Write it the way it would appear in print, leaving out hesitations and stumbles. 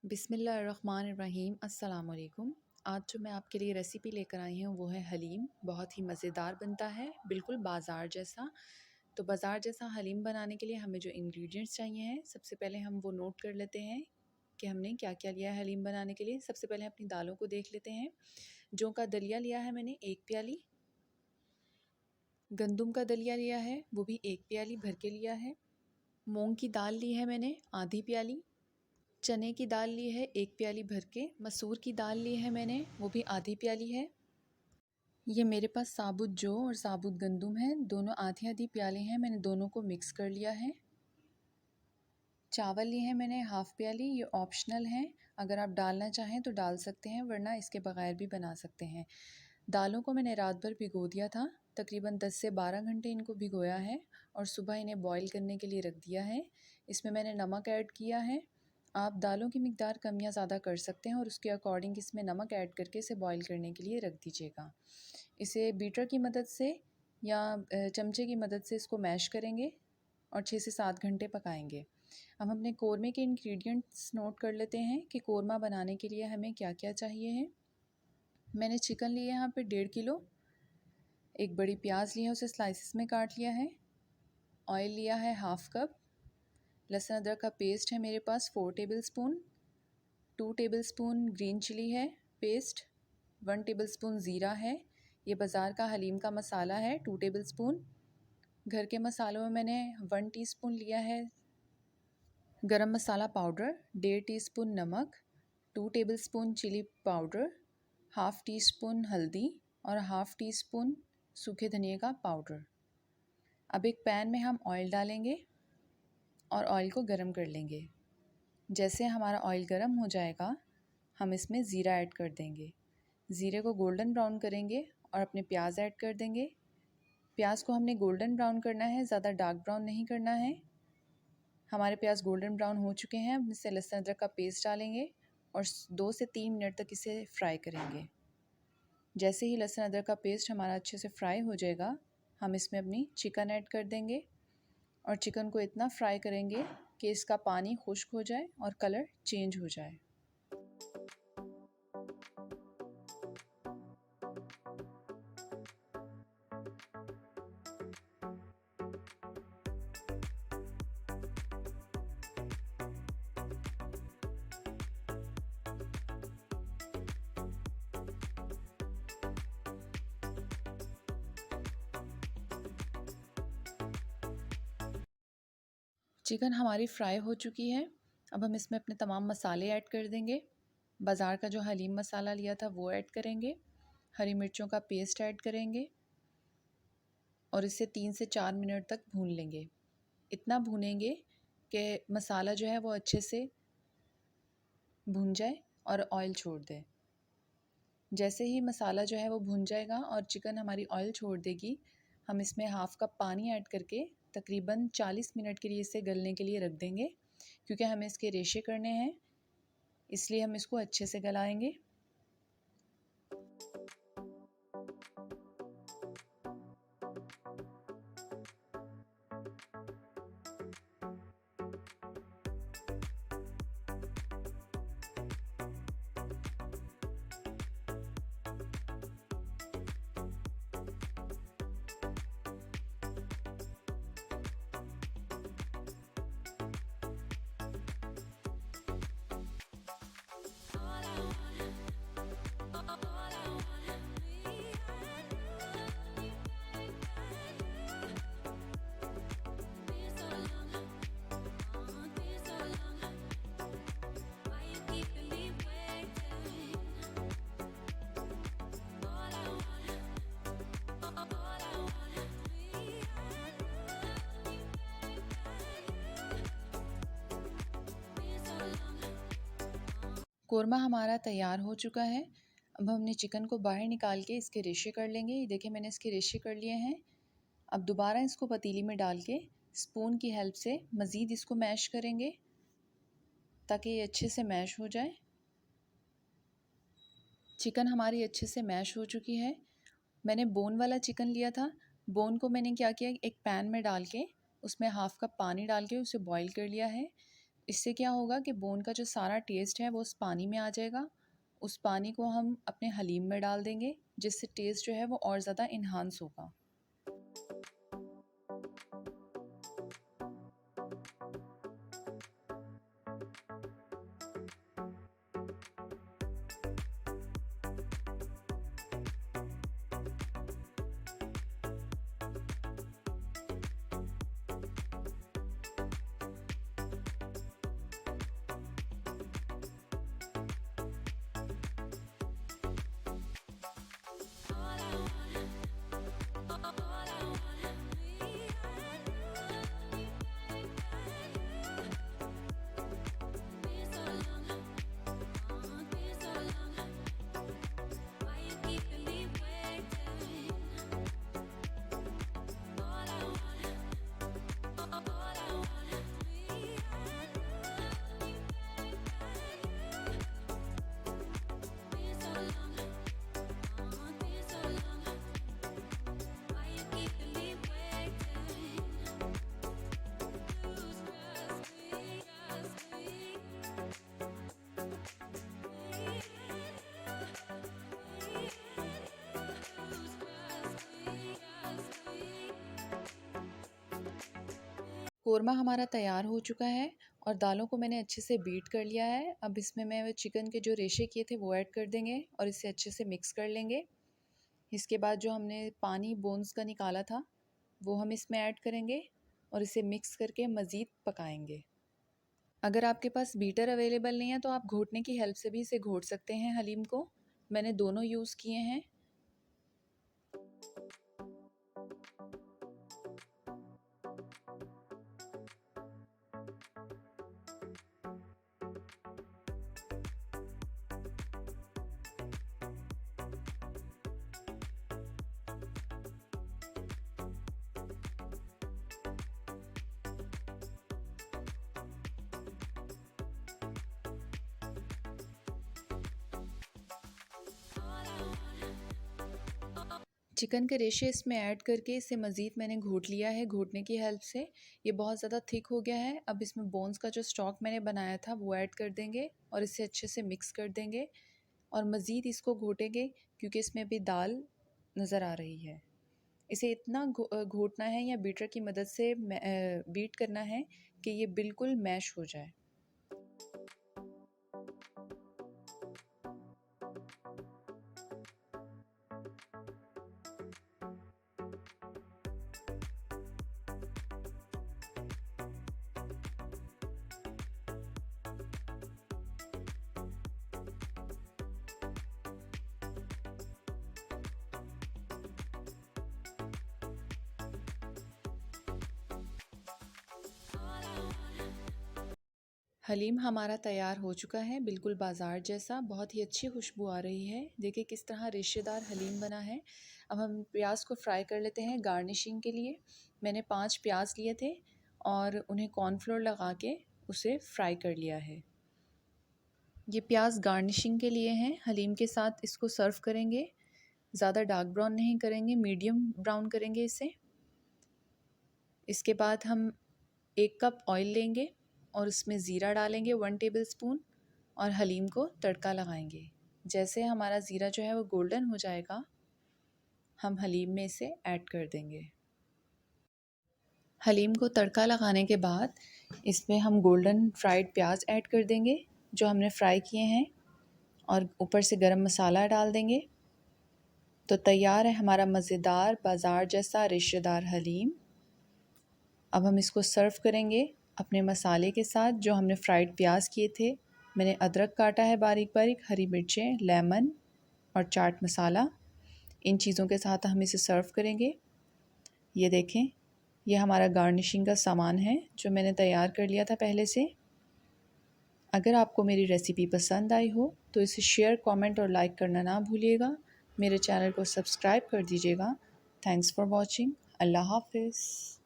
बिस्मिल्लाहिर्रहमानिर्रहीम अस्सलाम वालेकुम। आज जो मैं आपके लिए रेसिपी लेकर आई हूँ वो है हलीम। बहुत ही मज़ेदार बनता है, बिल्कुल बाज़ार जैसा। तो बाज़ार जैसा हलीम बनाने के लिए हमें जो इंग्रेडिएंट्स चाहिए हैं, सबसे पहले हम वो नोट कर लेते हैं कि हमने क्या क्या लिया है हलीम बनाने के लिए। सबसे पहले अपनी दालों को देख लेते हैं। जौ का दलिया लिया है मैंने 1 प्याली, गंदम का दलिया लिया है वो भी 1 प्याली भर के लिया है, मूंग की दाल ली है मैंने आधी प्याली, चने की दाल ली है 1 प्याली भर के, मसूर की दाल ली है मैंने वो भी आधी प्याली है। ये मेरे पास साबुत जौ और साबुत गंदम है, दोनों आधी आधी प्याले हैं, मैंने दोनों को मिक्स कर लिया है। चावल लिए हैं मैंने हाफ़ प्याली, ये ऑप्शनल है, अगर आप डालना चाहें तो डाल सकते हैं वरना इसके बगैर भी बना सकते हैं। दालों को मैंने रात भर भिगो दिया था, तकरीबन 10 से 12 घंटे इनको भिगोया है और सुबह इन्हें बॉईल करने के लिए रख दिया है। इसमें मैंने नमक ऐड किया है। आप दालों की मिकदार कम या ज़्यादा कर सकते हैं और उसके अकॉर्डिंग इसमें नमक ऐड करके इसे बॉईल करने के लिए रख दीजिएगा। इसे बीटर की मदद से या चमचे की मदद से इसको मैश करेंगे और 6 से 7 घंटे पकाएंगे। अब हमने कोरमे के इंग्रेडिएंट्स नोट कर लेते हैं कि कोरमा बनाने के लिए हमें क्या क्या चाहिए है। मैंने चिकन लिया है यहाँ पे 1.5 किलो, एक बड़ी प्याज लिया है उसे स्लाइसिस में काट लिया है, ऑयल लिया है हाफ़ कप, लहसुन अदरक का पेस्ट है मेरे पास 4 टेबलस्पून, 2 टेबलस्पून ग्रीन चिली है पेस्ट, 1 टेबलस्पून ज़ीरा है, ये बाज़ार का हलीम का मसाला है 2 टेबलस्पून। घर के मसालों में मैंने 1 टीस्पून लिया है गरम मसाला पाउडर, 1.5 टीस्पून नमक, 2 tablespoon chilli powder, half teaspoon हल्दी और हाफ़ टी स्पून सूखे धनिए का पाउडर। अब एक पैन में हम ऑयल डालेंगे और ऑयल को गरम कर लेंगे। जैसे हमारा ऑयल गरम हो जाएगा हम इसमें ज़ीरा ऐड कर देंगे। ज़ीरे को गोल्डन ब्राउन करेंगे और अपने प्याज ऐड कर देंगे। प्याज को हमने गोल्डन ब्राउन करना है, ज़्यादा डार्क ब्राउन नहीं करना है। हमारे प्याज गोल्डन ब्राउन हो चुके हैं, अब इससे लहसुन अदरक का पेस्ट डालेंगे और 2 से 3 मिनट तक इसे फ्राई करेंगे। जैसे ही लहसुन अदरक का पेस्ट हमारा अच्छे से फ्राई हो जाएगा हम इसमें अपनी चिकन ऐड कर देंगे और चिकन को इतना फ्राई करेंगे कि इसका पानी खुश्क हो जाए और कलर चेंज हो जाए। चिकन हमारी फ्राई हो चुकी है, अब हम इसमें अपने तमाम मसाले ऐड कर देंगे। बाज़ार का जो हलीम मसाला लिया था वो ऐड करेंगे, हरी मिर्चों का पेस्ट ऐड करेंगे और इसे 3 से 4 मिनट तक भून लेंगे। इतना भूनेंगे कि मसाला जो है वो अच्छे से भुन जाए और ऑयल छोड़ दे। जैसे ही मसाला जो है वो भुन जाएगा और चिकन हमारी ऑयल छोड़ देगी, हम इसमें हाफ़ कप पानी ऐड करके तकरीबन 40 मिनट के लिए इसे गलने के लिए रख देंगे, क्योंकि हमें इसके रेशे करने हैं, इसलिए हम इसको अच्छे से गलाएंगे। कोरमा हमारा तैयार हो चुका है। अब हमने चिकन को बाहर निकाल के इसके रेशे कर लेंगे। ये देखिए मैंने इसके रेशे कर लिए हैं। अब दोबारा इसको पतीली में डाल के स्पून की हेल्प से मज़ीद इसको मैश करेंगे ताकि ये अच्छे से मैश हो जाए। चिकन हमारी अच्छे से मैश हो चुकी है। मैंने बोन वाला चिकन लिया था, बोन को मैंने क्या किया, एक पैन में डाल के उसमें हाफ़ कप पानी डाल के उसे बॉईल कर लिया है। इससे क्या होगा कि बोन का जो सारा टेस्ट है वो उस पानी में आ जाएगा। उस पानी को हम अपने हलीम में डाल देंगे, जिससे टेस्ट जो है वो और ज़्यादा इन्हांस होगा। कोरमा हमारा तैयार हो चुका है और दालों को मैंने अच्छे से बीट कर लिया है। अब इसमें मैं चिकन के जो रेशे किए थे वो ऐड कर देंगे और इसे अच्छे से मिक्स कर लेंगे। इसके बाद जो हमने पानी बोन्स का निकाला था वो हम इसमें ऐड करेंगे और इसे मिक्स करके मज़ीद पकाएंगे। अगर आपके पास बीटर अवेलेबल नहीं है तो आप घोटने की हेल्प से भी इसे घोट सकते हैं हलीम को। मैंने दोनों यूज़ किए हैं। चिकन के रेशे इसमें ऐड करके इसे मज़ीद मैंने घोट लिया है घोटने की हेल्प से। ये बहुत ज़्यादा थिक हो गया है। अब इसमें बोन्स का जो स्टॉक मैंने बनाया था वो ऐड कर देंगे और इसे अच्छे से मिक्स कर देंगे और मज़ीद इसको घोटेंगे क्योंकि इसमें भी दाल नज़र आ रही है। इसे इतना घोटना है या बीटर की मदद से बीट करना है कि ये बिल्कुल मैश हो जाए। हलीम हमारा तैयार हो चुका है, बिल्कुल बाज़ार जैसा। बहुत ही अच्छी खुशबू आ रही है। देखिए किस तरह रेशेदार हलीम बना है। अब हम प्याज को फ्राई कर लेते हैं गार्निशिंग के लिए। मैंने 5 प्याज लिए थे और उन्हें कॉर्नफ्लोर लगा के उसे फ्राई कर लिया है। ये प्याज गार्निशिंग के लिए हैं। हलीम के साथ इसको सर्व करेंगे। ज़्यादा डार्क ब्राउन नहीं करेंगे, मीडियम ब्राउन करेंगे इसे। इसके बाद हम 1 कप ऑयल लेंगे और उसमें ज़ीरा डालेंगे 1 टेबलस्पून और हलीम को तड़का लगाएंगे। जैसे हमारा ज़ीरा जो है वो गोल्डन हो जाएगा, हम हलीम में इसे ऐड कर देंगे। हलीम को तड़का लगाने के बाद इसमें हम गोल्डन फ्राइड प्याज ऐड कर देंगे जो हमने फ्राई किए हैं और ऊपर से गरम मसाला डाल देंगे। तो तैयार है हमारा मज़ेदार बाज़ार जैसा रेशेदार हलीम। अब हम इसको सर्व करेंगे अपने मसाले के साथ जो हमने फ्राइड प्याज किए थे। मैंने अदरक काटा है बारीक बारीक, हरी मिर्चें, लेमन और चाट मसाला। इन चीज़ों के साथ हम इसे सर्व करेंगे। ये देखें, ये हमारा गार्निशिंग का सामान है जो मैंने तैयार कर लिया था पहले से। अगर आपको मेरी रेसिपी पसंद आई हो तो इसे शेयर, कमेंट और लाइक करना ना भूलिएगा। मेरे चैनल को सब्सक्राइब कर दीजिएगा। Thanks for watching. अल्लाह हाफ़िज़।